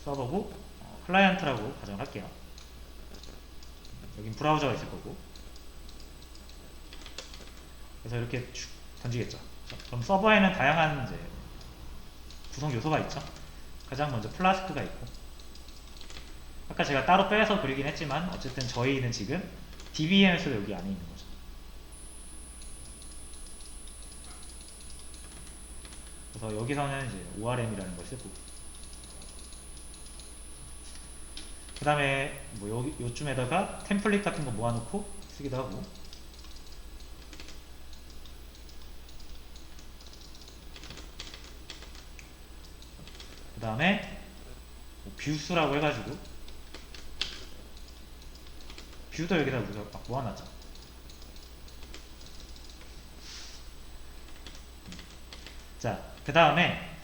서버고 클라이언트라고 가정을 할게요. 여긴 브라우저가 있을 거고. 그래서 이렇게 쭉 던지겠죠. 그럼 서버에는 다양한 이제 구성 요소가 있죠. 가장 먼저 플라스크가 있고, 아까 제가 따로 빼서 그리긴 했지만 어쨌든 저희는 지금 DBM에서도 여기 안에 있는 거죠. 그래서 여기서는 이제 ORM이라는 걸 쓰고, 그 다음에 뭐 여기 요쯤에다가 템플릿 같은 거 모아놓고 쓰기도 하고, 그 다음에 뭐 뷰스라고 해가지고 뷰도 여기다 우리가 막 모아놨죠. 자, 그 다음에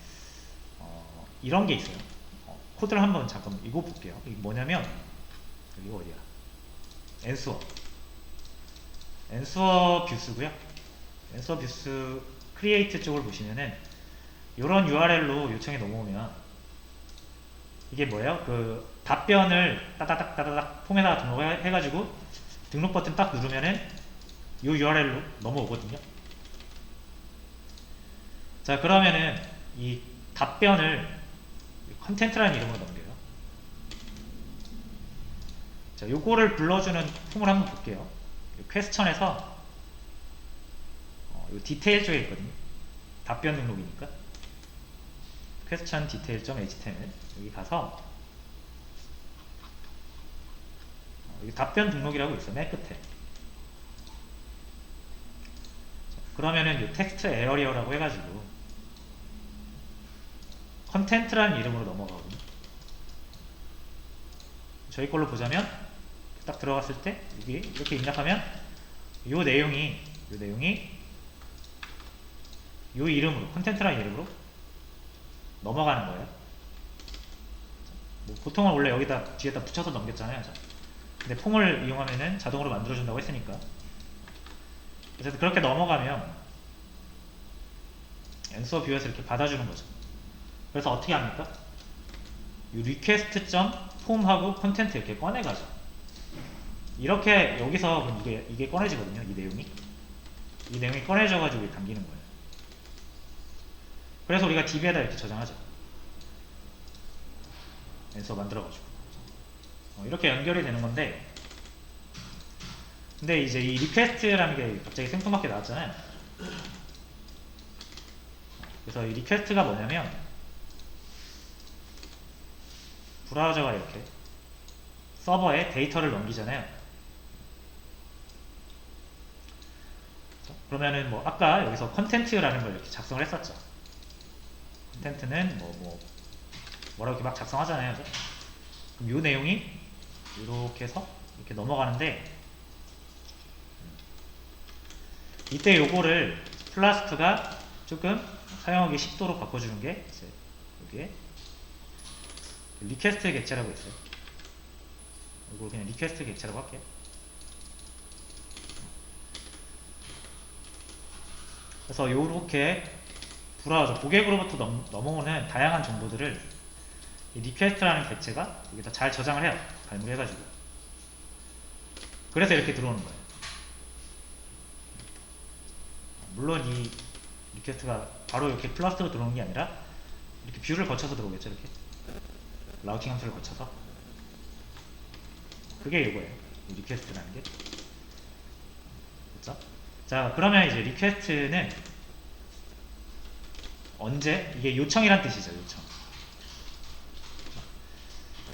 이런 게 있어요. 코드를 한번 잠깐 읽어볼게요. 이게 뭐냐면 이거 어디야? 엔수어 뷰스고요. 엔수어 뷰스 크리에이트 쪽을 보시면은 이런 URL로 요청이 넘어오면 이게 뭐예요? 그 답변을 따다닥 폼에다가 등록해가지고 등록 버튼 딱 누르면은 이 URL로 넘어오거든요. 자, 그러면은 이 답변을 컨텐트라는 이름으로 넘겨요. 자, 요거를 불러주는 폼을 한번 볼게요. 퀘스천에서 요 디테일 쪽에 있거든요. 답변 등록이니까 퀘스천 디테일.html 여기 가서 여기 답변 등록이라고 있어. 맨 끝에. 자, 그러면은 요 텍스트 에어리어라고 해가지고 컨텐트라는 이름으로 넘어가거든요. 저희 걸로 보자면 딱 들어갔을 때 여기 이렇게 입력하면 요 내용이 요 이름으로 컨텐트라는 이름으로 넘어가는 거예요. 뭐 보통은 원래 여기다 뒤에다 붙여서 넘겼잖아요. 근데 폼을 이용하면은 자동으로 만들어준다고 했으니까. 그래서 그렇게 넘어가면 엔서 뷰에서 이렇게 받아주는 거죠. 그래서 어떻게 합니까? 이 request.폼하고 컨텐트 이렇게 꺼내가죠. 이렇게 여기서 이게 꺼내지거든요. 이 내용이 꺼내져가지고 담기는 거예요. 그래서 우리가 DB에다 이렇게 저장하죠. 엔서 만들어가지고 이렇게 연결이 되는 건데, 근데 이제 이 리퀘스트라는 게 갑자기 생뚱맞게 나왔잖아요. 그래서 이 리퀘스트가 뭐냐면 브라우저가 이렇게 서버에 데이터를 넘기잖아요. 그러면은 뭐 아까 여기서 컨텐트라는 걸 이렇게 작성을 했었죠. 컨텐트는 뭐라고 이렇게 막 작성하잖아요. 그럼 이 내용이 이렇게 해서 이렇게 넘어가는데, 이때 요거를 플라스크가 조금 사용하기 쉽도록 바꿔주는 게 이제 여기에 리퀘스트 객체라고 있어요. 이걸 그냥 리퀘스트 객체라고 할게요. 그래서 요렇게 브라우저 고객으로부터 넘어오는 다양한 정보들을 이 리퀘스트라는 객체가 여기다 잘 저장을 해요. 발물해가지고. 그래서 이렇게 들어오는 거예요. 물론 이 리퀘스트가 바로 이렇게 플러스로 들어오는 게 아니라 이렇게 뷰를 거쳐서 들어오겠죠. 이렇게 라우팅 함수를 거쳐서. 그게 이거예요. 이 리퀘스트라는 게. 그렇죠? 자, 그러면 이제 리퀘스트는 언제? 이게 요청이란 뜻이죠. 요청.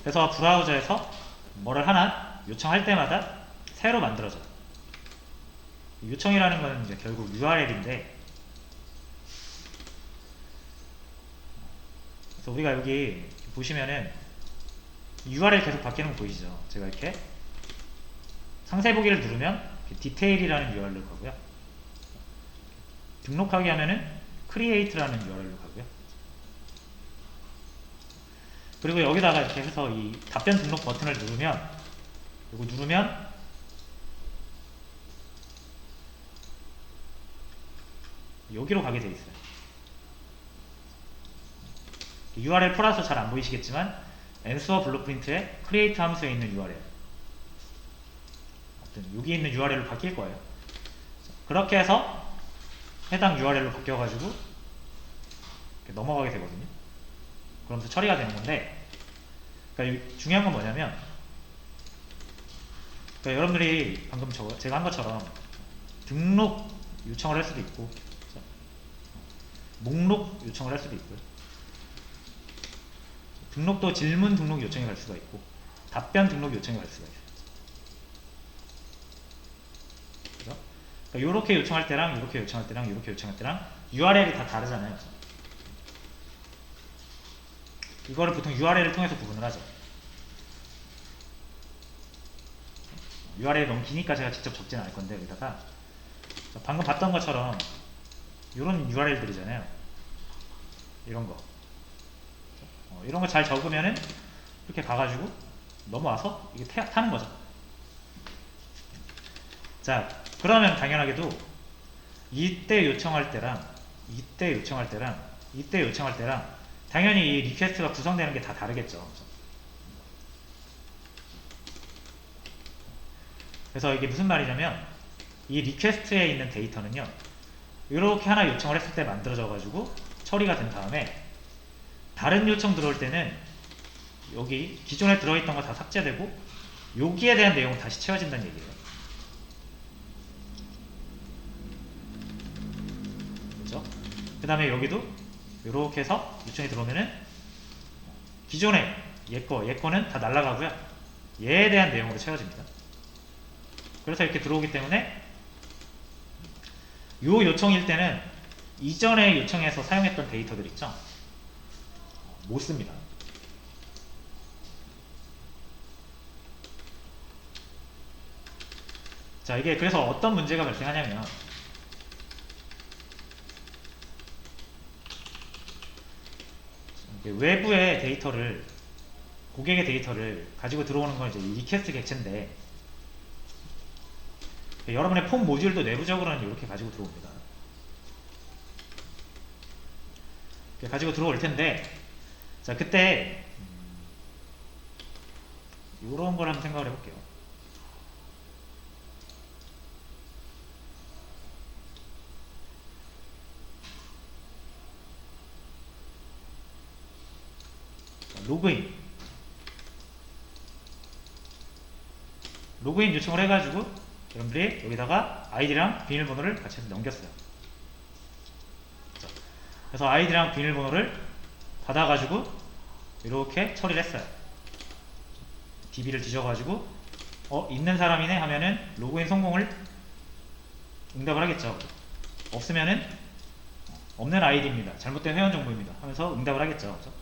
그래서 브라우저에서 뭐를 하나 요청할 때마다 새로 만들어져요. 요청이라는 건 이제 결국 URL인데, 그래서 우리가 여기 보시면은 URL 계속 바뀌는 거 보이시죠? 제가 이렇게 상세 보기를 누르면 디테일이라는 URL로 가고요. 등록하기 하면은 create라는 URL로 가고요. 그리고 여기다가 이렇게 해서 이 답변 등록 버튼을 누르면, 이거 누르면 여기로 가게 돼 있어요. URL 풀어서 잘 안 보이시겠지만 answer blueprint의 create 함수에 있는 URL, 여기 있는 URL로 바뀔 거예요. 그렇게 해서 해당 URL로 바뀌어가지고 이렇게 넘어가게 되거든요. 그러면서 처리가 되는 건데, 그러니까 중요한 건 뭐냐면, 그러니까 여러분들이 방금 제가 한 것처럼 등록 요청을 할 수도 있고, 목록 요청을 할 수도 있고요. 등록도 질문 등록 요청이 갈 수가 있고, 답변 등록 요청이 갈 수가 있어요. 그죠? 그러니까 이렇게 요청할 때랑 이렇게 요청할 때랑 이렇게 요청할 때랑 URL이 다 다르잖아요. 이거를 보통 URL을 통해서 구분을 하죠. URL이 너무 기니까 제가 직접 적진 않을 건데, 여기다가 방금 봤던 것처럼 이런 URL들이잖아요. 이런 거. 이런 거 잘 적으면은 이렇게 가가지고 넘어와서 이게 타는 거죠. 자, 그러면 당연하게도 이때 요청할 때랑 이때 요청할 때랑 이때 요청할 때랑 당연히 이 리퀘스트가 구성되는 게 다 다르겠죠. 그래서 이게 무슨 말이냐면, 이 리퀘스트에 있는 데이터는요, 이렇게 하나 요청을 했을 때 만들어져 가지고 처리가 된 다음에 다른 요청 들어올 때는 여기 기존에 들어있던 거 다 삭제되고 여기에 대한 내용은 다시 채워진다는 얘기예요. 그렇죠? 그 다음에 여기도 이렇게 해서 요청이 들어오면은 기존에 얘 거는 다 날아가고요, 얘에 대한 내용으로 채워집니다. 그래서 이렇게 들어오기 때문에 요 요청일 때는 이전에 요청해서 사용했던 데이터들 있죠? 못 씁니다. 자, 이게 그래서 어떤 문제가 발생하냐면, 외부의 데이터를, 고객의 데이터를 가지고 들어오는 건 이제 리퀘스트 객체인데, 여러분의 폼 모듈도 내부적으로는 이렇게 가지고 들어옵니다. 가지고 들어올 텐데, 자, 그때 이런 걸 한번 생각을 해볼게요. 로그인 요청을 해가지고 여러분들이 여기다가 아이디랑 비밀번호를 같이 넘겼어요. 그래서 아이디랑 비밀번호를 받아가지고 이렇게 처리를 했어요. DB를 뒤져가지고 있는 사람이네 하면은 로그인 성공을 응답을 하겠죠. 없으면은 없는 아이디입니다, 잘못된 회원 정보입니다 하면서 응답을 하겠죠. 그렇죠?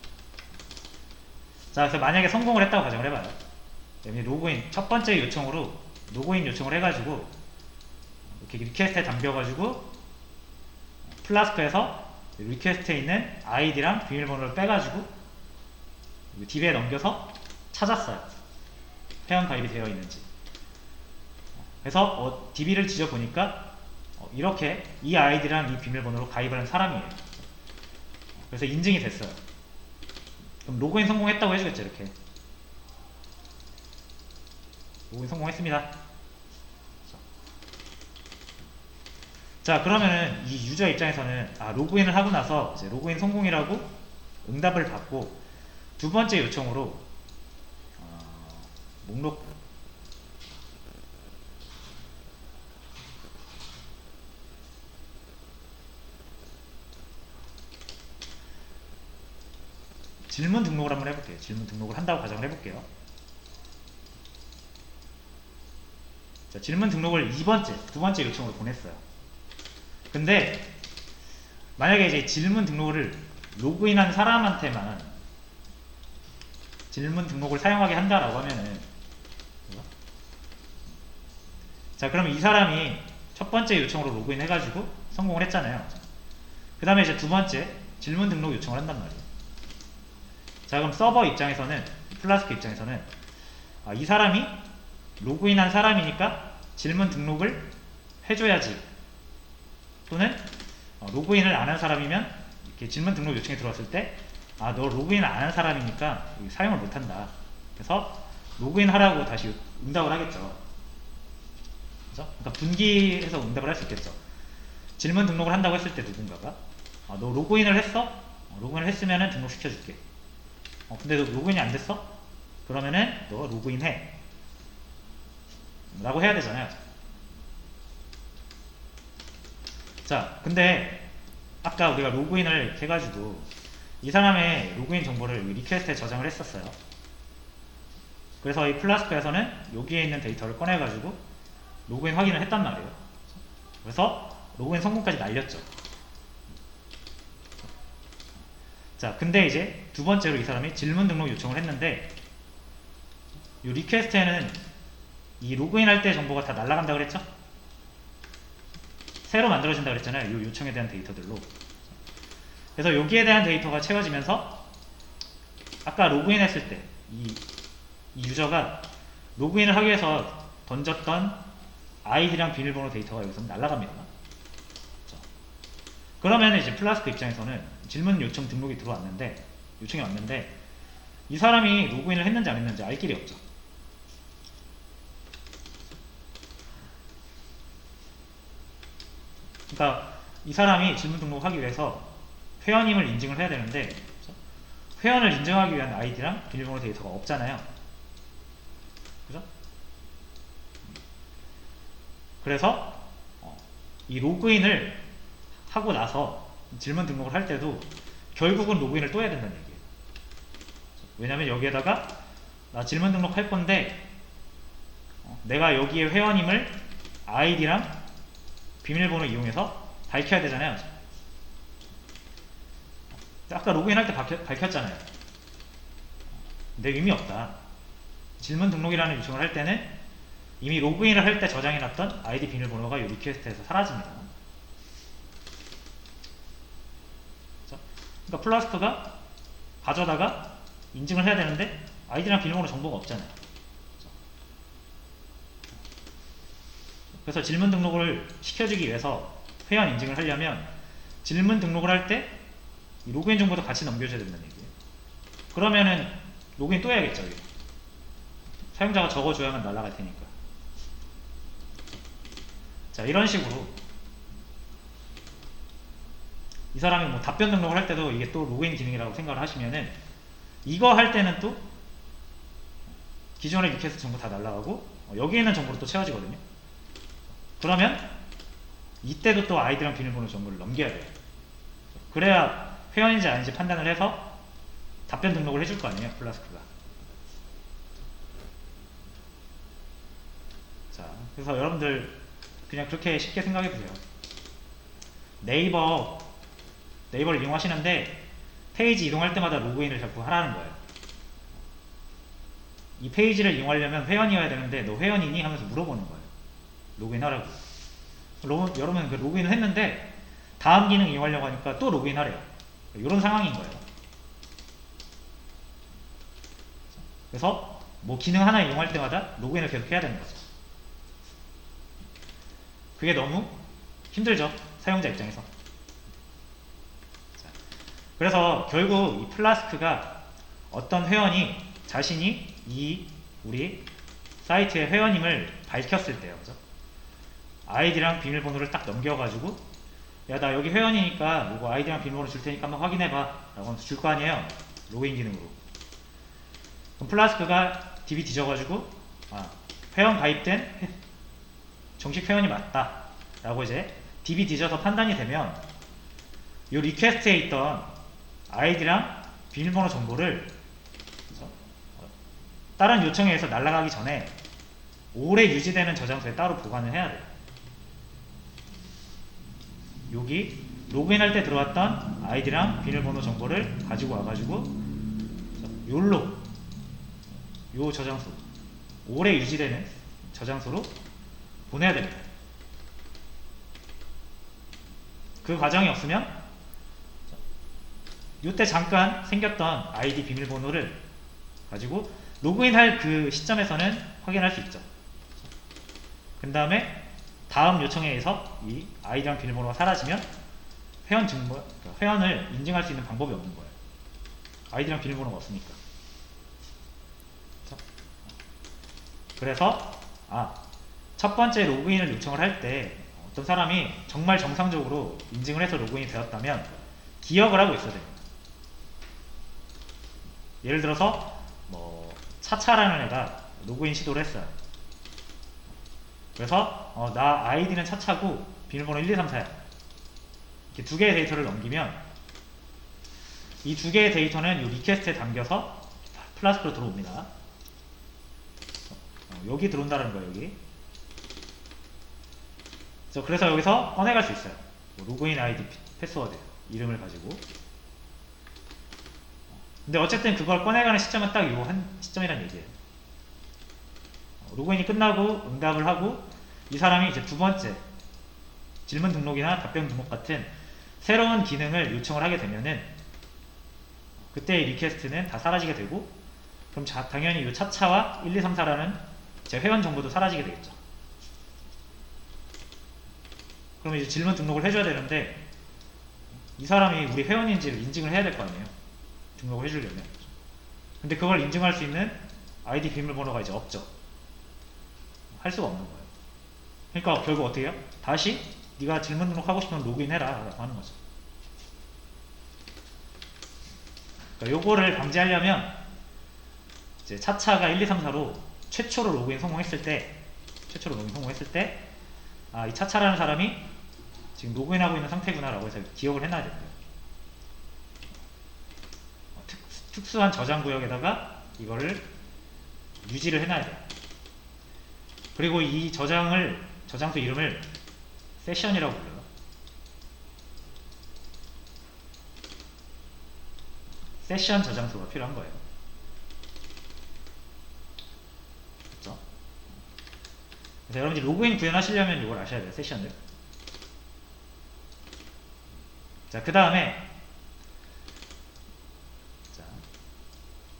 자, 그래서 만약에 성공을 했다고 가정을 해봐요. 로그인 첫 번째 요청으로 로그인 요청을 해가지고 이렇게 리퀘스트에 담겨가지고 플라스크에서 리퀘스트에 있는 아이디랑 비밀번호를 빼가지고 DB에 넘겨서 찾았어요. 회원 가입이 되어 있는지. 그래서 DB를 뒤져보니까 이렇게 이 아이디랑 이 비밀번호로 가입을 한 사람이에요. 그래서 인증이 됐어요. 그럼 로그인 성공했다고 해주겠죠. 이렇게 로그인 성공했습니다. 자, 그러면은 이 유저 입장에서는 로그인을 하고 나서 이제 로그인 성공이라고 응답을 받고 두 번째 요청으로 목록 질문 등록을 한번 해볼게요. 질문 등록을 한다고 가정을 해볼게요. 자, 질문 등록을 두 번째 요청으로 보냈어요. 근데 만약에 이제 질문 등록을 로그인한 사람한테만 질문 등록을 사용하게 한다라고 하면은, 자, 그러면 이 사람이 첫 번째 요청으로 로그인 해가지고 성공을 했잖아요. 그 다음에 이제 두 번째 질문 등록 요청을 한단 말이에요. 자, 그럼 서버 입장에서는, 플라스크 입장에서는 이 사람이 로그인한 사람이니까 질문 등록을 해줘야지, 또는 로그인을 안 한 사람이면 이렇게 질문 등록 요청이 들어왔을 때 아, 너 로그인 안 한 사람이니까 사용을 못한다. 그래서 로그인 하라고 다시 응답을 하겠죠. 그죠? 그러니까 분기해서 응답을 할 수 있겠죠. 질문 등록을 한다고 했을 때 누군가가 아, 너 로그인을 했어? 로그인을 했으면은 등록시켜줄게. 근데 너 로그인이 안 됐어? 그러면은 너 로그인해 라고 해야 되잖아요. 자, 근데 아까 우리가 로그인을 해가지고 이 사람의 로그인 정보를 리퀘스트에 저장을 했었어요. 그래서 이 플라스크에서는 여기에 있는 데이터를 꺼내가지고 로그인 확인을 했단 말이에요. 그래서 로그인 성공까지 날렸죠. 자, 근데 이제 두 번째로 이 사람이 질문 등록 요청을 했는데 이 리퀘스트에는 이 로그인 할 때 정보가 다 날아간다 그랬죠? 새로 만들어진다 그랬잖아요. 이 요청에 대한 데이터들로. 그래서 여기에 대한 데이터가 채워지면서 아까 로그인 했을 때 이 유저가 로그인을 하기 위해서 던졌던 아이디랑 비밀번호 데이터가 여기서 날아갑니다. 그러면 이제 플라스크 입장에서는 질문 요청 등록이 들어왔는데 요청이 왔는데 이 사람이 로그인을 했는지 안 했는지 알 길이 없죠. 그러니까 이 사람이 질문 등록하기 위해서 회원임을 인증을 해야 되는데 회원을 인증하기 위한 아이디랑 비밀번호 데이터가 없잖아요. 그죠? 그래서 이 로그인을 하고 나서 질문 등록을 할 때도 결국은 로그인을 또 해야 된다는 얘기예요. 왜냐면 여기에다가 나 질문 등록할 건데 내가 여기에 회원임을 아이디랑 비밀번호 이용해서 밝혀야 되잖아요. 아까 로그인 할 때 밝혔잖아요. 근데 의미 없다. 질문 등록이라는 요청을 할 때는 이미 로그인을 할 때 저장해놨던 아이디 비밀번호가 이 리퀘스트에서 사라집니다. 그러니까 플라스크가 가져다가 인증을 해야 되는데 아이디랑 비밀번호 정보가 없잖아요. 그래서 질문 등록을 시켜주기 위해서 회원 인증을 하려면 질문 등록을 할 때 로그인 정보도 같이 넘겨줘야 된다는 얘기예요. 그러면은 로그인 또 해야겠죠. 여기. 사용자가 적어줘야만 날아갈 테니까. 자, 이런 식으로 이 사람이 뭐 답변 등록을 할 때도 이게 또 로그인 기능이라고 생각을 하시면은 이거 할 때는 또 기존의 리퀘스트 정보 다 날아가고 여기 있는 정보로 또 채워지거든요. 그러면 이때도 또 아이디랑 비밀번호 정보를 넘겨야 돼요. 그래야 회원인지 아닌지 판단을 해서 답변 등록을 해줄 거 아니에요, 플라스크가. 자, 그래서 여러분들 그냥 그렇게 쉽게 생각해 보세요. 네이버를 이용하시는데 페이지 이동할 때마다 로그인을 자꾸 하라는 거예요. 이 페이지를 이용하려면 회원이어야 되는데 너 회원이니? 하면서 물어보는 거예요. 로그인 하라고. 여러분 그 로그인을 했는데 다음 기능 이용하려고 하니까 또 로그인 하래요. 이런 상황인 거예요. 그래서 뭐 기능 하나 이용할 때마다 로그인을 계속 해야 되는 거죠. 그게 너무 힘들죠, 사용자 입장에서. 그래서 결국 이 플라스크가 어떤 회원이 자신이 이 우리 사이트의 회원임을 밝혔을 때요, 그죠? 아이디랑 비밀번호를 딱 넘겨가지고 야, 나 여기 회원이니까 요거 아이디랑 비밀번호 줄 테니까 한번 확인해봐 라고 하면서 줄 거 아니에요, 로그인 기능으로. 그럼 플라스크가 DB 뒤져가지고 회원 가입된 정식 회원이 맞다 라고 이제 DB 뒤져서 판단이 되면 이 리퀘스트에 있던 아이디랑 비밀번호 정보를 다른 요청에 의해서 날아가기 전에 오래 유지되는 저장소에 따로 보관을 해야 돼요. 여기 로그인할 때 들어왔던 아이디랑 비밀번호 정보를 가지고 와가지고 요 저장소, 오래 유지되는 저장소로 보내야 됩니다. 그 과정이 없으면 요때 잠깐 생겼던 아이디 비밀번호를 가지고 로그인할 그 시점에서는 확인할 수 있죠. 그 다음에 다음 요청에 의해서 이 아이디랑 비밀번호가 사라지면 회원을 인증할 수 있는 방법이 없는 거예요. 아이디랑 비밀번호가 없으니까. 그쵸? 그래서 첫 번째 로그인을 요청을 할 때 어떤 사람이 정말 정상적으로 인증을 해서 로그인이 되었다면 기억을 하고 있어야 됩니다. 예를 들어서 뭐 차차라는 애가 로그인 시도를 했어요. 그래서 나 아이디는 차차고 비밀번호 1, 2, 3, 4야. 이렇게 두 개의 데이터를 넘기면 이 두 개의 데이터는 이 리퀘스트에 담겨서 플라스크로 들어옵니다. 여기 들어온다는 거예요. 여기. 그래서 여기서 꺼내갈 수 있어요. 뭐 로그인 아이디, 패스워드, 이름을 가지고. 근데 어쨌든 그걸 꺼내가는 시점은 딱 요 한 시점이란 얘기예요. 로그인이 끝나고 응답을 하고 이 사람이 이제 두 번째 질문 등록이나 답변 등록 같은 새로운 기능을 요청을 하게 되면은 그때 이 리퀘스트는 다 사라지게 되고 그럼 당연히 이 차차와 1, 2, 3, 4라는 제 회원 정보도 사라지게 되겠죠. 그럼 이제 질문 등록을 해줘야 되는데 이 사람이 우리 회원인지를 인증을 해야 될 거 아니에요. 등록을 해주려면. 근데 그걸 인증할 수 있는 아이디 비밀번호가 이제 없죠. 할 수가 없는 거예요. 그러니까 결국 어떻게 해요? 다시 네가 질문 등록하고 싶으면 로그인해라 라고 하는 거죠. 그러니까 요거를 방지하려면 이제 차차가 1, 2, 3, 4로 최초로 로그인 성공했을 때 이 차차라는 사람이 지금 로그인하고 있는 상태구나 라고 해서 기억을 해놔야 됩니다. 특수한 저장 구역에다가 이거를 유지를 해놔야 돼요. 그리고 이 저장소 이름을 세션이라고 불러요. 세션 저장소가 필요한 거예요. 그렇죠? 그래서 여러분들이 로그인 구현하시려면 이걸 아셔야 돼요. 세션을. 자, 그 다음에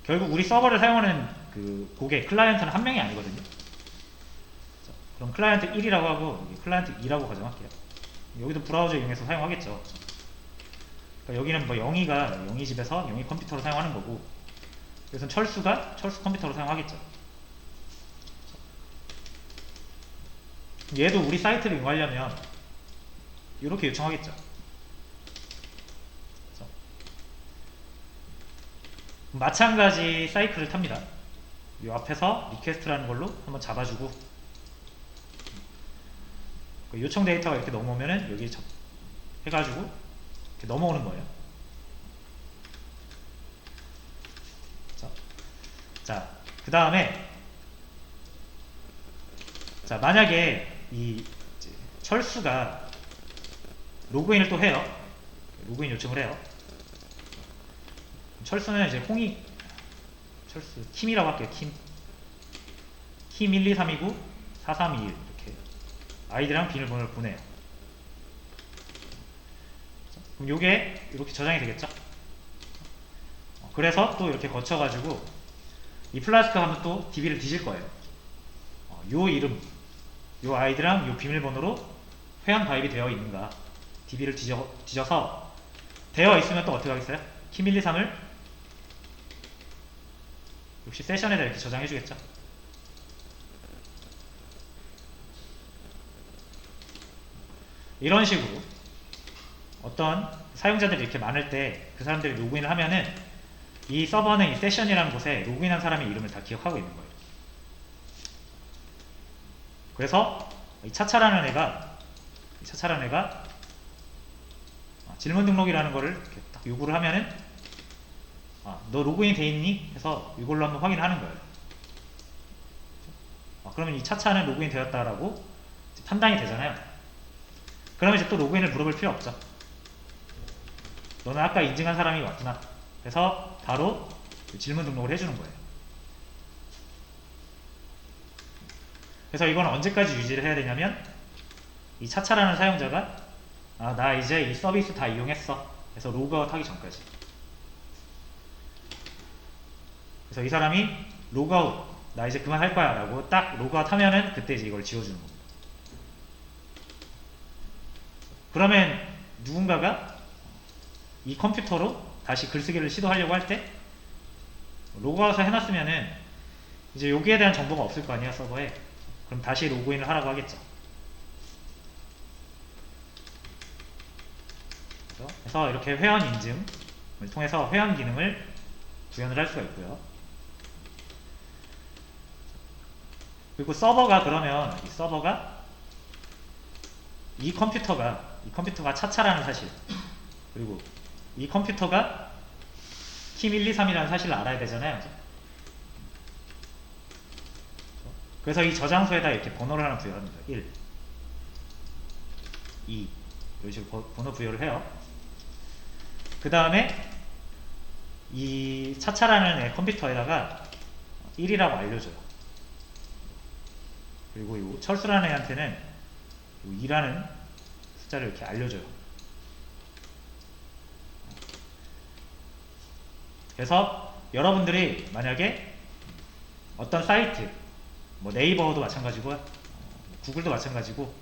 결국 우리 서버를 사용하는 그 고객, 클라이언트는 한 명이 아니거든요. 자, 그럼 클라이언트 1이라고 하고 여기 클라이언트 2라고 가정할게요. 여기도 브라우저 이용해서 사용하겠죠. 그러니까 여기는 뭐 영희가 영희 집에서 영희 컴퓨터로 사용하는 거고 그래서 철수가 철수 컴퓨터로 사용하겠죠. 얘도 우리 사이트를 이용하려면 이렇게 요청하겠죠. 마찬가지 사이클을 탑니다. 이 앞에서 리퀘스트라는 걸로 한번 잡아주고 요청 데이터가 이렇게 넘어오면은 여기 해가지고 이렇게 넘어오는 거예요. 자, 그 다음에 만약에 이 철수가 로그인을 또 해요. 로그인 요청을 해요. 철수는 이제 철수 킴이라고 할게요. 킴 1, 2, 3이고 4, 3, 2, 1 이렇게 아이디랑 비밀번호를 보내요. 그럼 요게 이렇게 저장이 되겠죠? 그래서 또 이렇게 거쳐가지고 이 플라스크 하면 또 DB를 뒤질 거예요. 요 이름, 요 아이디랑 요 비밀번호로 회원 가입이 되어 있는가 DB를 뒤져서 되어 있으면 또 어떻게 하겠어요? 킴 1, 2, 3을 역시 세션에다 이렇게 저장해 주겠죠. 이런 식으로 어떤 사용자들이 이렇게 많을 때 그 사람들이 로그인을 하면은 이 서버는 이 세션이라는 곳에 로그인한 사람의 이름을 다 기억하고 있는 거예요. 그래서 이 차차라는 애가 질문 등록이라는 거를 이렇게 딱 요구를 하면은 너 로그인 돼 있니? 해서 이걸로 한번 확인을 하는 거예요. 그러면 이 차차는 로그인 되었다라고 판단이 되잖아요. 그러면 이제 또 로그인을 물어볼 필요 없죠. 너는 아까 인증한 사람이 왔구나. 그래서 바로 질문 등록을 해주는 거예요. 그래서 이건 언제까지 유지를 해야 되냐면 이 차차라는 사용자가 나 이제 이 서비스 다 이용했어. 그래서 로그아웃 하기 전까지. 그래서 이 사람이 로그아웃 나 이제 그만할 거야 라고 딱 로그아웃 하면은 그때 이제 이걸 지워주는 겁니다. 그러면 누군가가 이 컴퓨터로 다시 글쓰기를 시도하려고 할 때 로그아웃을 해놨으면은 이제 여기에 대한 정보가 없을 거 아니야, 서버에. 그럼 다시 로그인을 하라고 하겠죠. 그래서 이렇게 회원 인증을 통해서 회원 기능을 구현을 할 수가 있고요. 그리고 서버가, 그러면 이 서버가 이 컴퓨터가 차차라는 사실, 그리고 이 컴퓨터가 킴123이라는 사실을 알아야 되잖아요. 그래서 이 저장소에다 이렇게 번호를 하나 부여합니다. 1, 2 이런 식으로 번호 부여를 해요. 그 다음에 이 차차라는 애 컴퓨터에다가 1이라고 알려줘요. 그리고 이 철수라는 애한테는 2라는 숫자를 이렇게 알려줘요. 그래서 여러분들이 만약에 어떤 사이트, 뭐 네이버도 마찬가지고 구글도 마찬가지고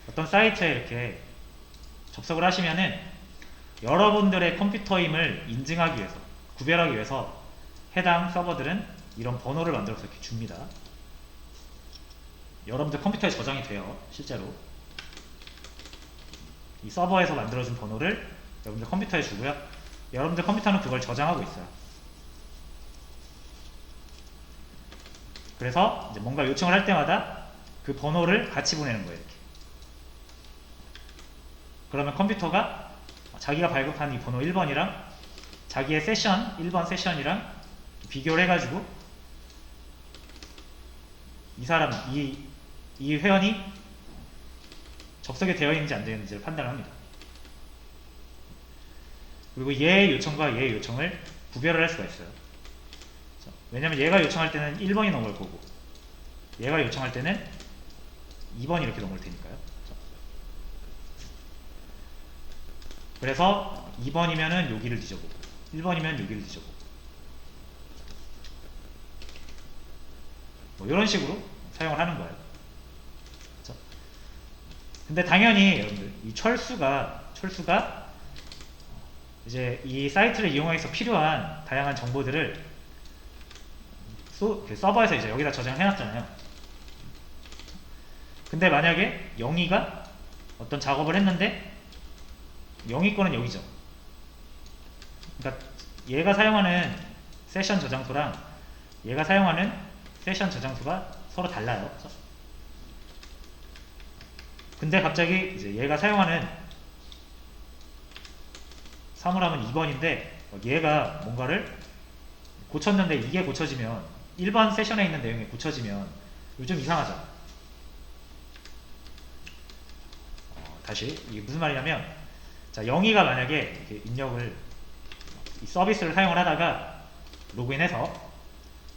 어떤 사이트에 이렇게 접속을 하시면은 여러분들의 컴퓨터임을 인증하기 위해서, 구별하기 위해서 해당 서버들은 이런 번호를 만들어서 이렇게 줍니다. 여러분들 컴퓨터에 저장이 돼요, 실제로. 이 서버에서 만들어준 번호를 여러분들 컴퓨터에 주고요. 여러분들 컴퓨터는 그걸 저장하고 있어요. 그래서 이제 뭔가 요청을 할 때마다 그 번호를 같이 보내는 거예요, 이렇게. 그러면 컴퓨터가 자기가 발급한 이 번호 1번이랑 자기의 세션, 1번 세션이랑 비교를 해가지고 이 사람, 이 회원이 접속이 되어 있는지 안 되어 있는지를 판단을 합니다. 그리고 얘의 요청과 얘의 요청을 구별을 할 수가 있어요. 왜냐면 얘가 요청할 때는 1번이 넘을 거고 얘가 요청할 때는 2번이 이렇게 넘을 테니까요. 그래서 2번이면은 여기를 뒤져보고 1번이면 여기를 뒤져보고 뭐 이런 식으로 사용을 하는 거예요. 그렇죠? 근데 당연히 여러분들 이 철수가 이제 이 사이트를 이용해서 필요한 다양한 정보들을 그 서버에서 이제 여기다 저장을 해놨잖아요. 근데 만약에 영희가 어떤 작업을 했는데 영희 거는 여기죠. 그러니까 얘가 사용하는 세션 저장소랑 얘가 사용하는 세션 저장소가 서로 달라요. 근데 갑자기 이제 얘가 사용하는 사물함은 2번인데 얘가 뭔가를 고쳤는데 이게 고쳐지면 1번 세션에 있는 내용이 고쳐지면 요즘 이상하죠. 다시 이게 무슨 말이냐면, 자, 영희가 만약에 이렇게 입력을 이 서비스를 사용을 하다가 로그인해서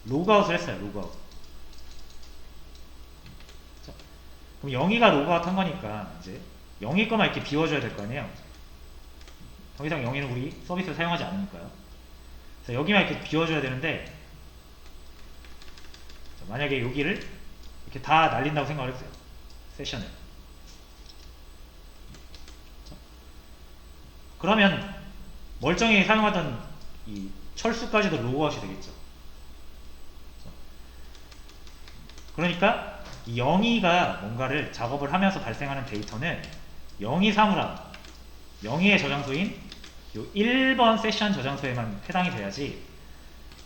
로그아웃을 했어요. 로그아웃. 자, 그럼 영희가 로그아웃 한 거니까 이제 영희 거만 이렇게 비워줘야 될 거 아니에요. 더 이상 영희는 우리 서비스를 사용하지 않으니까요. 자, 여기만 이렇게 비워줘야 되는데, 자, 만약에 여기를 이렇게 다 날린다고 생각을 했어요. 세션을. 자, 그러면 멀쩡히 사용하던 이 철수까지도 로그아웃이 되겠죠. 그러니까 이 영희가 뭔가를 작업을 하면서 발생하는 데이터는 영희 사물함, 영희의 저장소인 요 1번 세션 저장소에만 해당이 돼야지,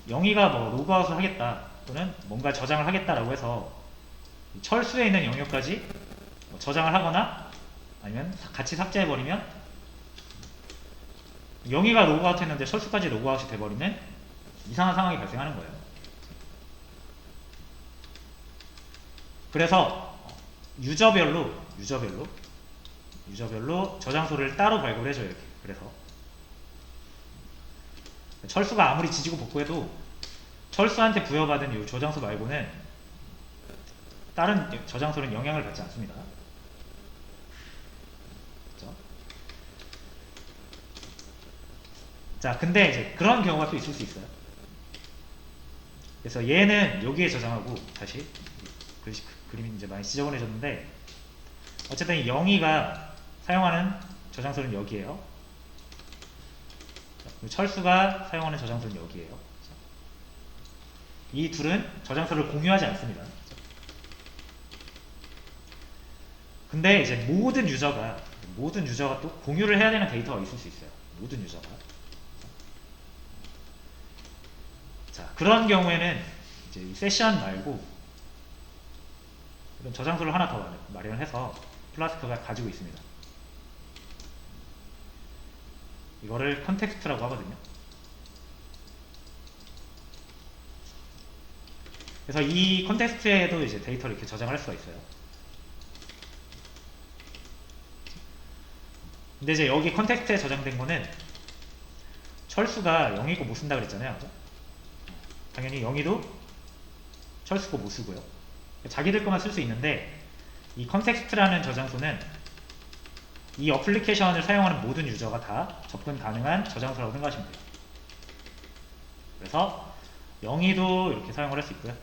영희가 뭐 로그아웃을 하겠다 또는 뭔가 저장을 하겠다라고 해서 철수에 있는 영역까지 뭐 저장을 하거나 아니면 같이 삭제해버리면 영희가 로그아웃 했는데 철수까지 로그아웃이 돼버리는 이상한 상황이 발생하는 거예요. 그래서 유저별로 저장소를 따로 발급을 해줘요. 이렇게. 그래서 철수가 아무리 지지고 볶고해도 철수한테 부여받은 이 저장소 말고는 다른 저장소는 영향을 받지 않습니다. 그렇죠? 자, 근데 이제 그런 경우가 또 있을 수 있어요. 그래서 얘는 여기에 저장하고, 다시 그림이 이제 많이 지저분해졌는데, 어쨌든 이 영희가 사용하는 저장소는 여기에요. 철수가 사용하는 저장소는 여기에요. 이 둘은 저장소를 공유하지 않습니다. 근데 이제 모든 유저가 또 공유를 해야 되는 데이터가 있을 수 있어요. 모든 유저가. 자, 그런 경우에는 이제 이 세션 말고 이런 저장소를 하나 더 마련해서 플라스크가 가지고 있습니다. 이거를 컨텍스트라고 하거든요. 그래서 이 컨텍스트에도 이제 데이터를 이렇게 저장을 할 수가 있어요. 근데 이제 여기 컨텍스트에 저장된 거는 철수가 0이고 못 쓴다 그랬잖아요. 당연히 0이도 철수고 못 쓰고요. 자기들 것만 쓸 수 있는데 이 컨텍스트라는 저장소는 이 어플리케이션을 사용하는 모든 유저가 다 접근 가능한 저장소라고 생각하시면 돼요. 그래서 0이도 이렇게 사용을 할 수 있고요.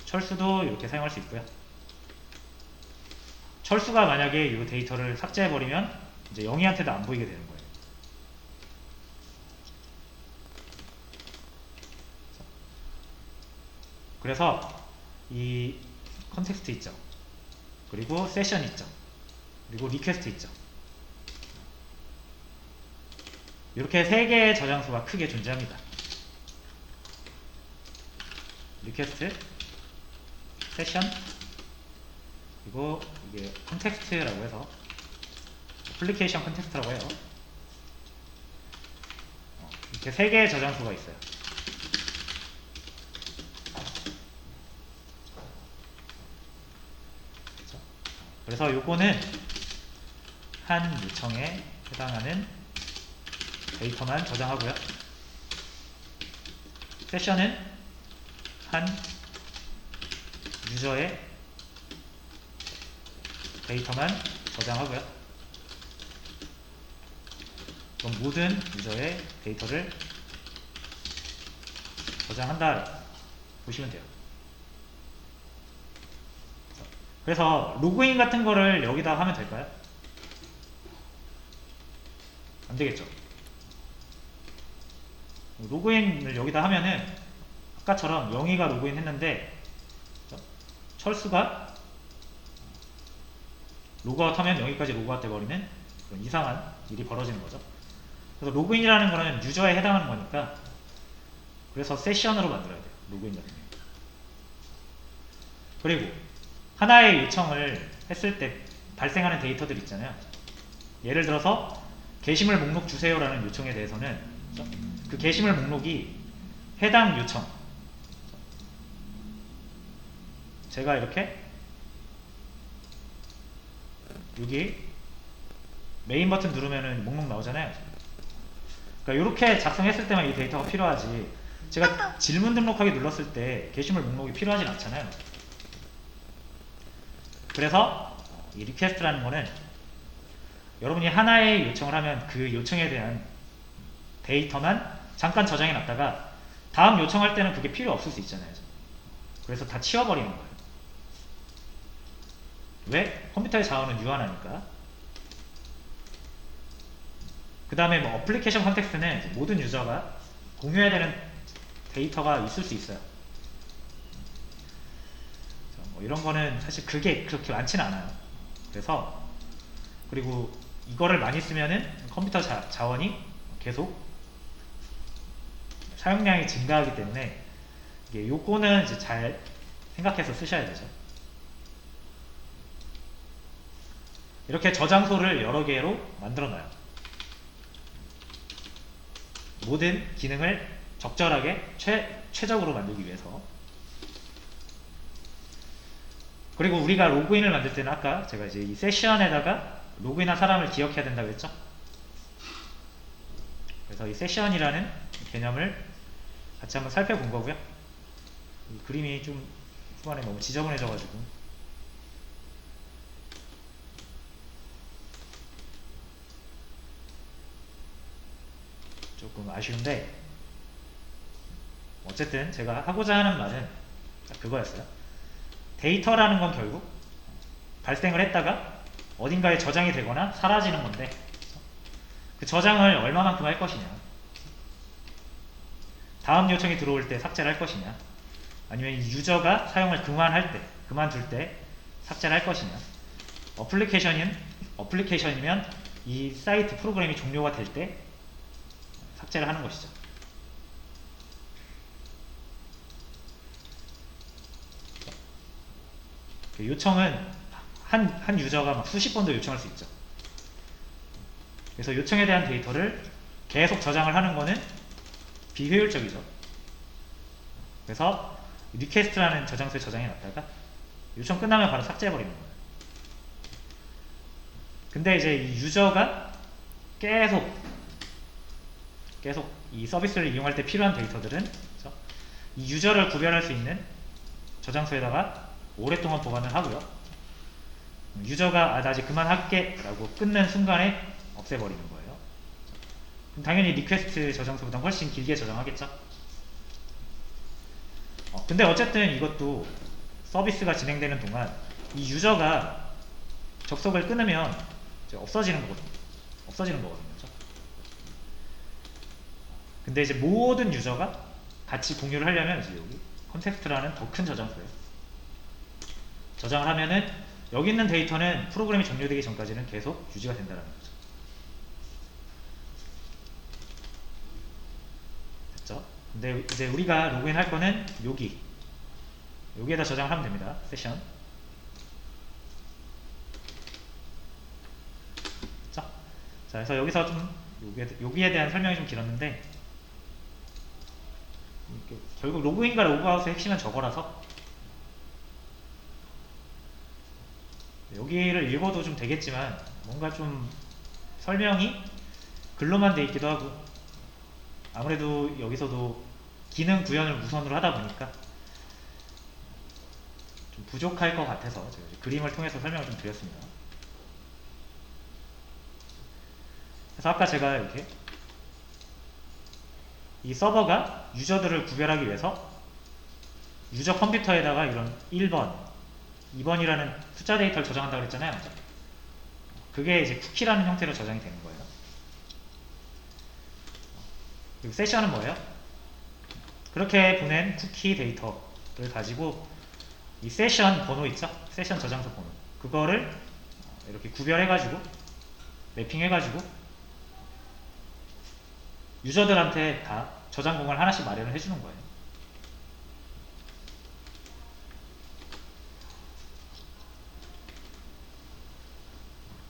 철수도 이렇게 사용할 수 있고요. 철수가 만약에 이 데이터를 삭제해버리면 이제 0이한테도 안 보이게 되는 거예요. 그래서 이 컨텍스트 있죠. 그리고 세션 있죠. 그리고 리퀘스트 있죠. 이렇게 세 개의 저장소가 크게 존재합니다. 리퀘스트, 세션, 그리고 이게 컨텍스트라고 해서 어플리케이션 컨텍스트라고 해요. 이렇게 세 개의 저장소가 있어요. 그래서 요거는 한 요청에 해당하는 데이터만 저장하고요. 세션은 한 유저의 데이터만 저장하고요. 그럼 모든 유저의 데이터를 저장한다 보시면 돼요. 그래서 로그인 같은 거를 여기다 하면 될까요? 안 되겠죠. 로그인을 여기다 하면은 아까처럼 영희가 로그인 했는데 철수가 로그아웃 하면 여기까지 로그아웃 돼버리는 그런 이상한 일이 벌어지는 거죠. 그래서 로그인이라는 거는 유저에 해당하는 거니까 그래서 세션으로 만들어야 돼요. 로그인 같은 경우. 그리고 하나의 요청을 했을 때 발생하는 데이터들 있잖아요. 예를 들어서 게시물 목록 주세요라는 요청에 대해서는 그 게시물 목록이 해당 요청, 제가 이렇게 여기 메인 버튼 누르면은 목록 나오잖아요. 그러니까 이렇게 작성했을 때만 이 데이터가 필요하지, 제가 질문 등록하기 눌렀을 때 게시물 목록이 필요하진 않잖아요. 그래서 이 리퀘스트라는 거는 여러분이 하나의 요청을 하면 그 요청에 대한 데이터만 잠깐 저장해 놨다가 다음 요청할 때는 그게 필요 없을 수 있잖아요. 그래서 다 치워버리는 거예요. 왜? 컴퓨터의 자원은 유한하니까. 그 다음에 뭐 어플리케이션 컨텍스트는 모든 유저가 공유해야 되는 데이터가 있을 수 있어요. 뭐 이런 거는 사실 그게 그렇게 많지는 않아요. 그래서 그리고 이거를 많이 쓰면은 컴퓨터 자원이 계속 사용량이 증가하기 때문에 이게 요거는 이제 잘 생각해서 쓰셔야 되죠. 이렇게 저장소를 여러 개로 만들어 놔요. 모든 기능을 적절하게 최적으로 만들기 위해서. 그리고 우리가 로그인을 만들 때는 아까 제가 이제 이 세션에다가 로그인한 사람을 기억해야 된다고 했죠. 그래서 이 세션이라는 개념을 같이 한번 살펴본 거고요. 이 그림이 좀 후반에 너무 지저분해져 가지고 조금 아쉬운데, 어쨌든 제가 하고자 하는 말은 그거였어요. 데이터라는 건 결국 발생을 했다가 어딘가에 저장이 되거나 사라지는 건데, 그 저장을 얼마만큼 할 것이냐, 다음 요청이 들어올 때 삭제를 할 것이냐, 아니면 이 유저가 사용을 그만둘 때 삭제를 할 것이냐. 어플리케이션이면 이 사이트 프로그램이 종료가 될 때 삭제를 하는 것이죠. 요청은 한 유저가 막 수십 번도 요청할 수 있죠. 그래서 요청에 대한 데이터를 계속 저장을 하는 거는 비효율적이죠. 그래서 리퀘스트라는 저장소에 저장해 놨다가 요청 끝나면 바로 삭제해버리는 거예요. 근데 이제 이 유저가 계속 이 서비스를 이용할 때 필요한 데이터들은, 그렇죠? 이 유저를 구별할 수 있는 저장소에다가 오랫동안 보관을 하고요. 유저가 나 이제 그만할게 라고 끊는 순간에 없애버리는 거예요. 그럼 당연히 리퀘스트 저장소보다 훨씬 길게 저장하겠죠. 근데 어쨌든 이것도 서비스가 진행되는 동안 이 유저가 접속을 끊으면 이제 없어지는 거거든요. 그렇죠? 근데 이제 모든 유저가 같이 공유를 하려면 이제 여기 컨텍스트라는 더 큰 저장소에 저장을 하면은 여기 있는 데이터는 프로그램이 종료되기 전까지는 계속 유지가 된다는 거죠. 됐죠? 근데 이제 우리가 로그인 할 거는 여기에다 저장을 하면 됩니다. 세션. 자, 그래서 여기서 좀 여기에 대한 설명이 좀 길었는데, 결국 로그인과 로그아웃의 핵심은 저거라서 여기를 읽어도 좀 되겠지만 뭔가 좀 설명이 글로만 돼 있기도 하고, 아무래도 여기서도 기능 구현을 우선으로 하다 보니까 좀 부족할 것 같아서 제가 그림을 통해서 설명을 좀 드렸습니다. 그래서 아까 제가 이렇게 이 서버가 유저들을 구별하기 위해서 유저 컴퓨터에다가 이런 1번, 2번이라는 숫자 데이터를 저장한다고 그랬잖아요. 그게 이제 쿠키라는 형태로 저장이 되는 거예요. 그리고 세션은 뭐예요? 그렇게 보낸 쿠키 데이터를 가지고 이 세션 번호 있죠? 세션 저장소 번호, 그거를 이렇게 구별해가지고 매핑해가지고 유저들한테 다 저장 공간을 하나씩 마련을 해주는 거예요.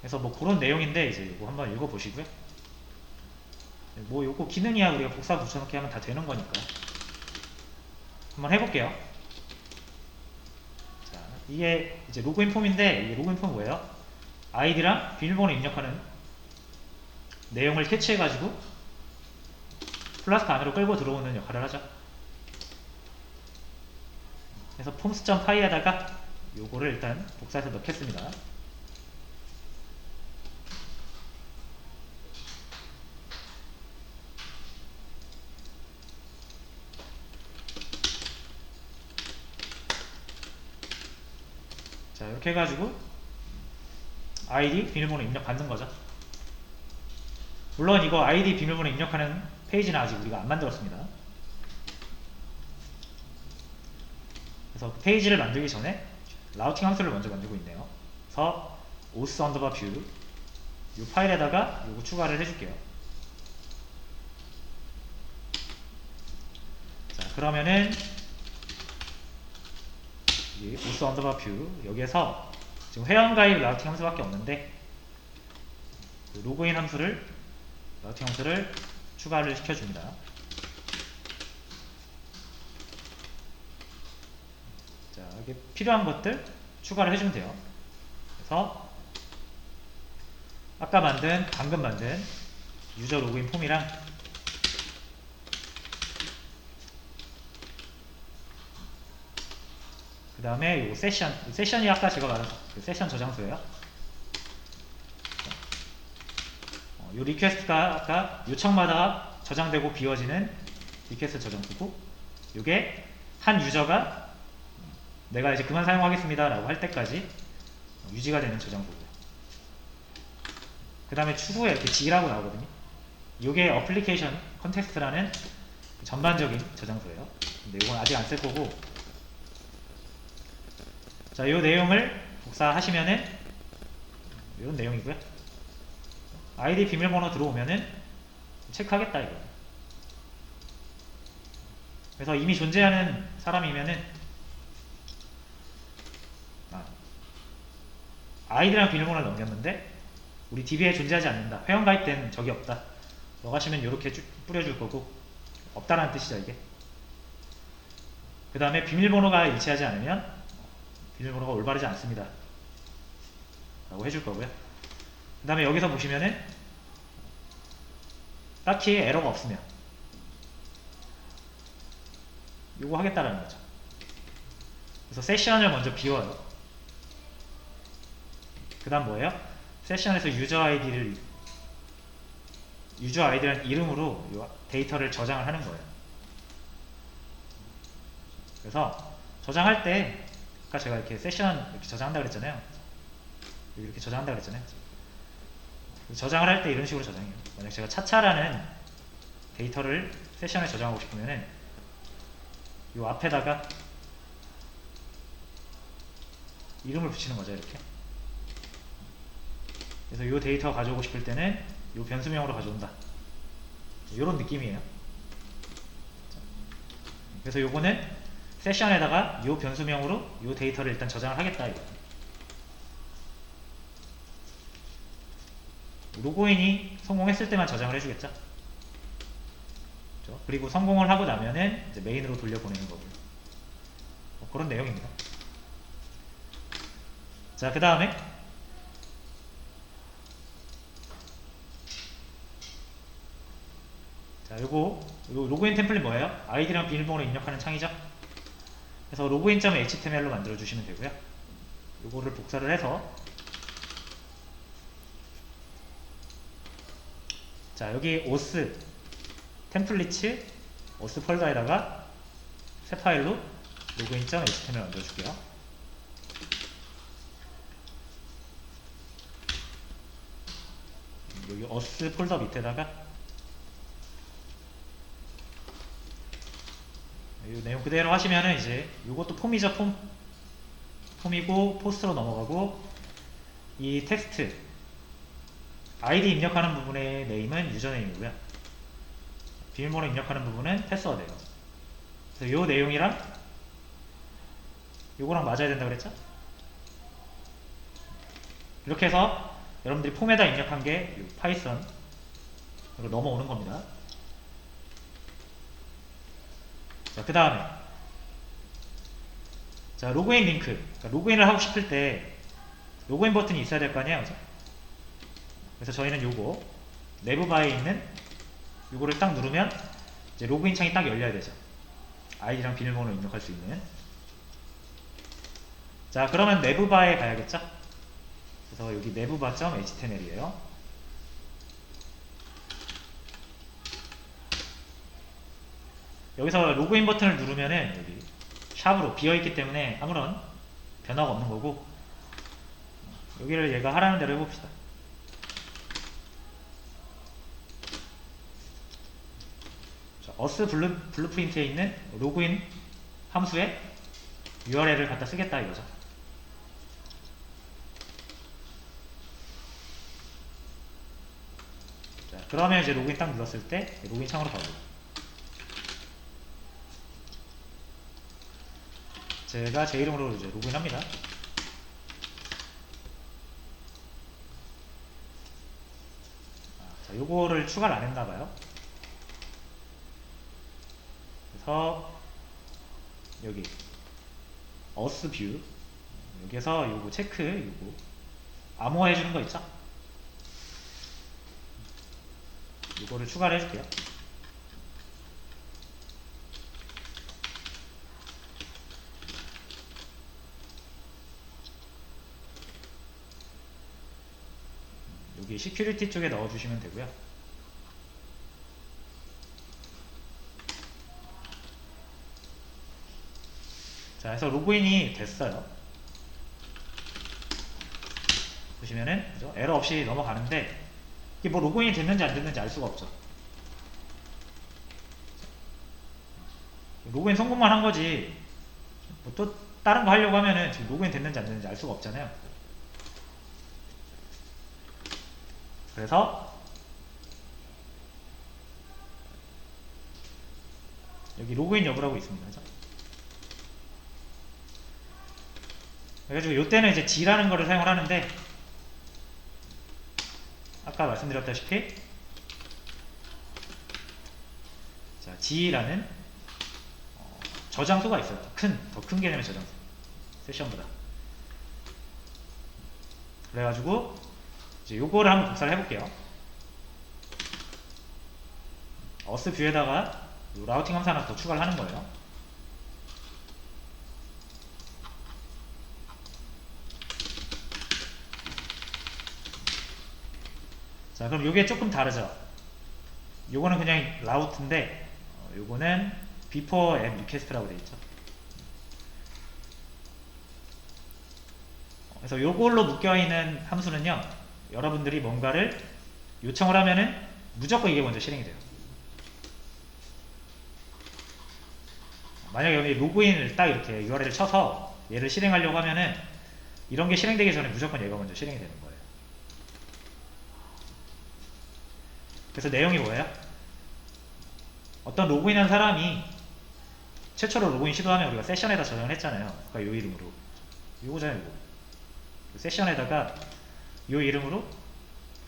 그래서 뭐 그런 내용인데 이제 이거 한번 읽어보시고요. 뭐 요거 기능이야 우리가 복사 붙여넣기 하면 다 되는 거니까 한번 해볼게요. 자, 이게 이제 로그인 폼인데, 이게 로그인 폼 뭐예요? 아이디랑 비밀번호 입력하는 내용을 캐치해가지고 플라스크 안으로 끌고 들어오는 역할을 하죠. 그래서 forms.py에다가 요거를 일단 복사해서 넣겠습니다. 자, 이렇게 해가지고 아이디 비밀번호 입력 받는 거죠. 물론 이거 아이디 비밀번호 입력하는 페이지는 아직 우리가 안 만들었습니다. 그래서 페이지를 만들기 전에 라우팅 함수를 먼저 만들고 있네요. 그래서 os underbar view 이 파일에다가 이거 추가를 해줄게요. 자, 그러면은 이 os underbar view 여기에서 지금 회원가입 라우팅 함수밖에 없는데 그 로그인 함수를 라우팅 함수를 추가를 시켜줍니다. 자, 이게 필요한 것들 추가를 해주면 돼요. 그래서 아까 방금 만든 유저 로그인 폼이랑 그 다음에 요 세션이 아까 제가 말한 그 세션 저장소예요. 요 리퀘스트가 아까 요청마다 저장되고 비워지는 리퀘스트 저장소고, 요게 한 유저가 내가 이제 그만 사용하겠습니다 라고 할 때까지 유지가 되는 저장소고요. 그 다음에 추후에 이렇게 G라고 나오거든요. 요게 어플리케이션 컨텍스트라는 전반적인 저장소예요. 근데 이건 아직 안 쓸 거고 자, 요 내용을 복사하시면은 이런 내용이고요. 아이디 비밀번호 들어오면은 체크하겠다 이거. 그래서 이미 존재하는 사람이면은 아이디랑 비밀번호를 넘겼는데 우리 DB에 존재하지 않는다. 회원가입된 적이 없다. 넣어가시면 이렇게 뿌려줄 거고 없다라는 뜻이죠 이게. 그 다음에 비밀번호가 일치하지 않으면 비밀번호가 올바르지 않습니다 라고 해줄 거고요. 그 다음에 여기서 보시면은 딱히 에러가 없으면 요거 하겠다라는 거죠. 그래서 세션을 먼저 비워요. 그 다음 뭐예요? 세션에서 유저 아이디라는 이름으로 요 데이터를 저장을 하는 거예요. 그래서 저장할 때 아까 제가 이렇게 세션 이렇게 저장한다 그랬잖아요. 이렇게 저장한다 그랬잖아요. 저장을 할 때 이런 식으로 저장해요. 만약 제가 차차라는 데이터를 세션에 저장하고 싶으면은 요 앞에다가 이름을 붙이는 거죠 이렇게. 그래서 요 데이터 가져오고 싶을 때는 요 변수명으로 가져온다. 요런 느낌이에요. 그래서 요거는 세션에다가 요 변수명으로 요 데이터를 일단 저장을 하겠다 이거. 로그인이 성공했을 때만 저장을 해주겠죠. 그렇죠? 그리고 성공을 하고 나면은 이제 메인으로 돌려보내는 거고요. 그런 내용입니다. 자, 그 다음에 자, 요거 로그인 템플릿 뭐예요? 아이디랑 비밀번호 입력하는 창이죠. 그래서 login.html로 만들어 주시면 되고요. 요거를 복사를 해서 자, 여기 오스 템플릿 오스 폴더에다가 새 파일로 login.html 만들어 줄게요. 여기 어스 폴더 밑에다가 이 내용 그대로 하시면은 이제 이것도 폼이죠. 폼이고 포스트로 넘어가고 이 텍스트 아이디 입력하는 부분의 네임은 유저네임이고요. 비밀번호 입력하는 부분은 패스워드예요. 그래서 이 내용이랑 요거랑 맞아야 된다고 그랬죠? 이렇게 해서 여러분들이 폼에다 입력한 게 파이썬으로 넘어오는 겁니다. 자, 그 다음에 자, 로그인 링크. 그러니까 로그인을 하고 싶을 때 로그인 버튼이 있어야 될 거 아니에요, 그죠? 그래서 저희는 요거 내부 바에 있는 요거를 딱 누르면 이제 로그인 창이 딱 열려야 되죠. 아이디랑 비밀번호를 입력할 수 있는. 자, 그러면 내부 바에 가야겠죠? 그래서 여기 내부바.html이에요. 여기서 로그인 버튼을 누르면은 여기 샵으로 비어있기 때문에 아무런 변화가 없는 거고, 여기를 얘가 하라는 대로 해봅시다. 자, 어스 블루프린트에 있는 로그인 함수에 URL을 갖다 쓰겠다 이거죠. 자, 그러면 이제 로그인 딱 눌렀을 때 로그인 창으로 가고, 제가 제 이름으로 이제 로그인 합니다. 자, 요거를 추가를 안 했나봐요. 그래서 여기 어스 뷰 여기에서 요거 체크 요거 암호화 해주는 거 있죠? 요거를 추가를 해줄게요. 여기 시큐리티 쪽에 넣어주시면 되고요. 자, 그래서 로그인이 됐어요. 보시면은 그죠? 에러 없이 넘어가는데 이게 뭐 로그인이 됐는지 안 됐는지 알 수가 없죠. 로그인 성공만 한 거지 뭐 또 다른 거 하려고 하면은 지금 로그인 됐는지 안 됐는지 알 수가 없잖아요. 그래서 여기 로그인 여부라고 있습니다. 그죠? 그래가지고 이때는 이제 G라는 거를 사용을 하는데, 아까 말씀드렸다시피 자, G라는 저장소가 있어요. 더 큰 개념의 저장소. 세션보다. 그래가지고 이제 요거를 한번 복사를 해볼게요. 어스 뷰에다가 라우팅 함수 하나 더 추가를 하는 거예요. 자, 그럼 요게 조금 다르죠. 요거는 그냥 라우트인데 요거는 before and request라고 되어 있죠. 그래서 요걸로 묶여있는 함수는요, 여러분들이 뭔가를 요청을 하면은 무조건 이게 먼저 실행이 돼요. 만약에 여기 로그인을 딱 이렇게 URL을 쳐서 얘를 실행하려고 하면은 이런 게 실행되기 전에 무조건 얘가 먼저 실행이 되는 거예요. 그래서 내용이 뭐예요? 어떤 로그인한 사람이 최초로 로그인 시도하면 우리가 세션에다 저장을 했잖아요. 그러니까 요 이름으로. 요거잖아요, 요거. 세션에다가 요 이름으로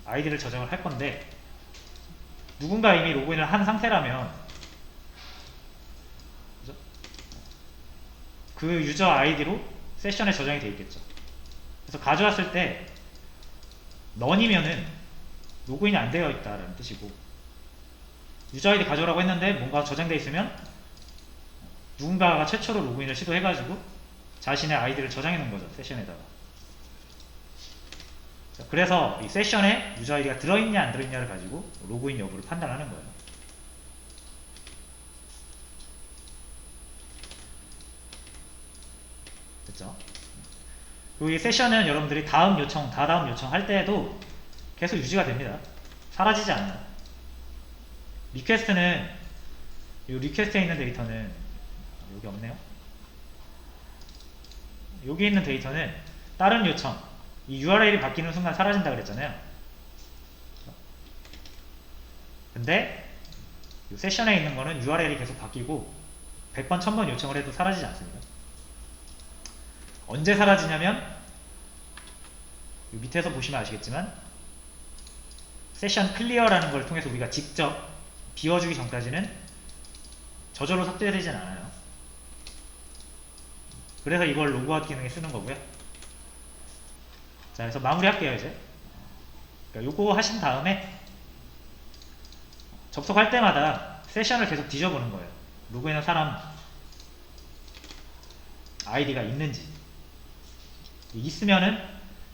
아이디를 저장을 할 건데, 누군가 이미 로그인을 한 상태라면 그죠? 그 유저 아이디로 세션에 저장이 되어 있겠죠. 그래서 가져왔을 때 넌이면은 로그인이 안 되어 있다라는 뜻이고, 유저 아이디 가져오라고 했는데 뭔가 저장되어 있으면 누군가가 최초로 로그인을 시도해가지고 자신의 아이디를 저장해 놓은 거죠, 세션에다가. 자, 그래서 이 세션에 유저 아이디가 들어있냐 안 들어있냐를 가지고 로그인 여부를 판단하는 거예요. 됐죠? 그리고 이 세션은 여러분들이 다음 요청 할 때에도 계속 유지가 됩니다. 사라지지 않아요. 리퀘스트는, 이 리퀘스트에 있는 데이터는 여기 없네요. 여기 있는 데이터는 다른 요청, 이 URL이 바뀌는 순간 사라진다 그랬잖아요. 근데 이 세션에 있는 거는 URL이 계속 바뀌고 100번 1000번 요청을 해도 사라지지 않습니다. 언제 사라지냐면 이 밑에서 보시면 아시겠지만 세션 클리어라는 걸 통해서 우리가 직접 비워주기 전까지는 저절로 삭제되진 않아요. 그래서 이걸 로그아웃 기능에 쓰는 거고요. 자, 그래서 마무리할게요 이제. 그러니까 요거 하신 다음에 접속할 때마다 세션을 계속 뒤져보는 거예요. 로그인한 사람 아이디가 있는지. 있으면은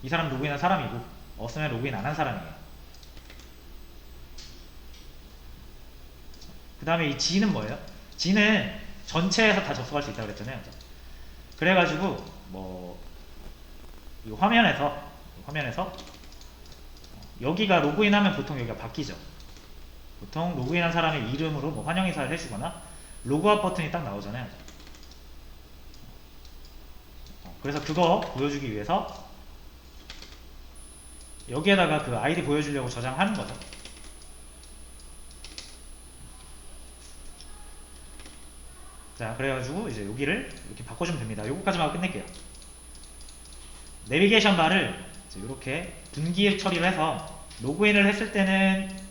이 사람 로그인한 사람이고, 없으면 로그인 안 한 사람이에요. 그 다음에 이 G는 뭐예요? G는 전체에서 다 접속할 수 있다고 그랬잖아요. 그래가지고 이 화면에서 여기가 로그인하면 보통 여기가 바뀌죠. 보통 로그인한 사람의 이름으로 뭐 환영 인사를 해주거나 로그아웃 버튼이 딱 나오잖아요. 그래서 그거 보여주기 위해서 여기에다가 그 아이디 보여주려고 저장하는 거죠. 자, 그래가지고 이제 여기를 이렇게 바꿔주면 됩니다. 요거까지만 하고 끝낼게요. 내비게이션 바를 이렇게 분기 처리를 해서 로그인을 했을 때는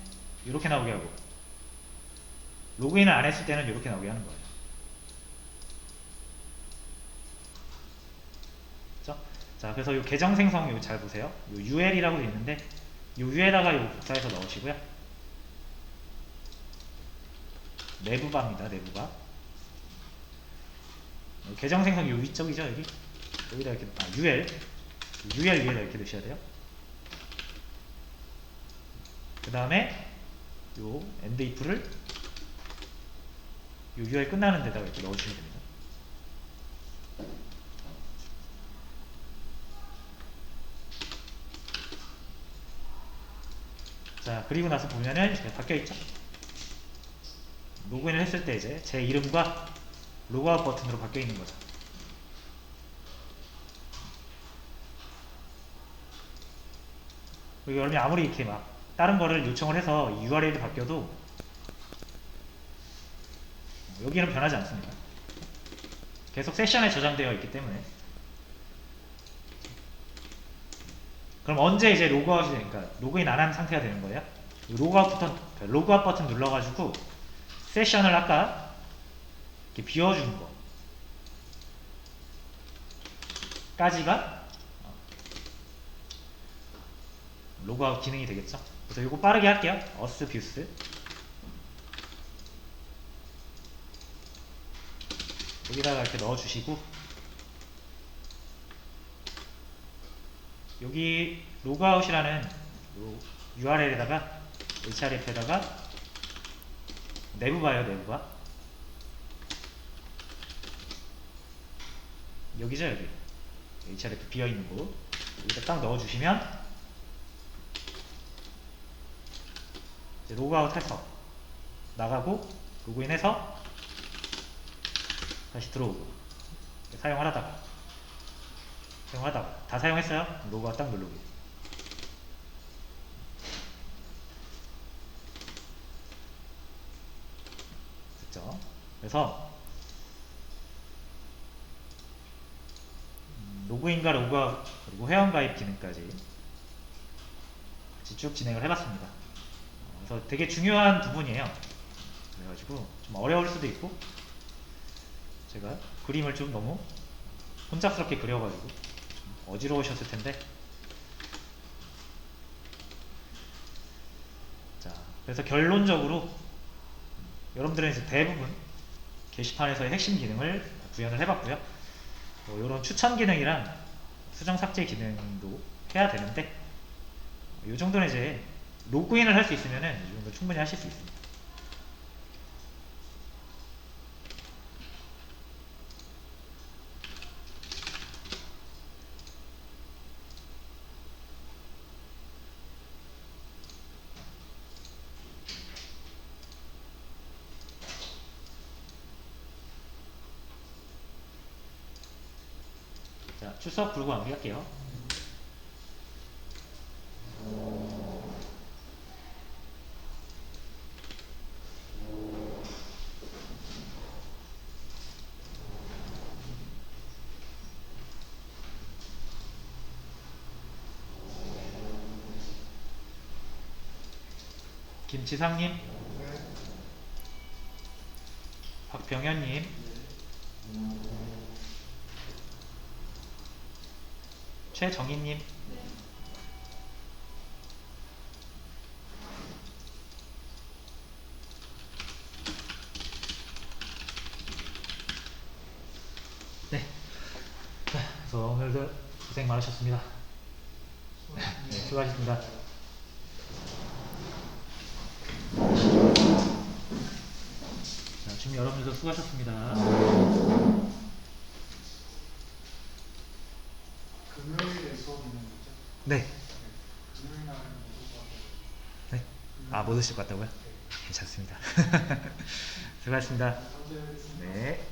이렇게 나오게 하고, 로그인을 안 했을 때는 이렇게 나오게 하는 거예요. 그렇죠? 자, 그래서 이 계정 생성 이거 잘 보세요. 요 UL이라고 되어 있는데 요 위에다가 요 복사해서 넣으시고요. 내부바입니다. 내부바. 계정 생성 요 위쪽이죠. 여기다 이렇게 UL 위에다 이렇게 넣으셔야 돼요. 그 다음에 요 end if를 요 UL 끝나는 데다가 이렇게 넣어주시면 됩니다. 자, 그리고 나서 보면은 이렇게 바뀌어있죠? 로그인을 했을 때 이제 제 이름과 로그아웃 버튼으로 바뀌어있는 거죠. 그리고 여러분이 아무리 이렇게 막 다른 거를 요청을 해서 URL이 바뀌어도 여기는 변하지 않습니다. 계속 세션에 저장되어 있기 때문에. 그럼 언제 이제 로그아웃이 되니까 로그인 안 한 상태가 되는 거예요? 로그아웃 버튼 눌러가지고 세션을 아까 이렇게 비워주는 거 까지가 로그아웃 기능이 되겠죠. 그래서 이거 빠르게 할게요. 어스뷰스 여기다가 이렇게 넣어주시고, 여기 로그아웃이라는 URL에다가 href에다가 내부바요. 내부바 여기죠. 여기 href 비어있는 곳 여기다 딱 넣어주시면 이제 로그아웃 해서 나가고 로그인해서 다시 들어오고 사용하다가 다 사용했어요. 로그아웃 딱 누르기. 됐죠? 그래서 로그인과 로그아웃 그리고 회원가입 기능까지 같이 쭉 진행을 해봤습니다. 그래서 되게 중요한 부분이에요. 그래가지고 좀 어려울 수도 있고, 제가 그림을 좀 너무 혼잡스럽게 그려가지고 좀 어지러우셨을 텐데, 자, 그래서 결론적으로 여러분들은 이제 대부분 게시판에서의 핵심 기능을 구현을 해봤고요. 이런 추천 기능이랑 수정 삭제 기능도 해야 되는데, 이 정도는 이제 로그인을 할 수 있으면은 이 정도 충분히 하실 수 있습니다. 자, 출석 불구 마무리할게요. 김지상님, 박병현님, 최정희님, 네. 그래서 오늘도 고생 많으셨습니다. 네, 수고하셨습니다. 자, 지금 여러분들도 수고하셨습니다. 금요일에 수업 있는 거죠? 네. 금요일 날은 못 오고 네. 아, 못 오실 것 같다고요? 네. 괜찮습니다. 수고하셨습니다. 다음 주에 뵙겠습니다. 네.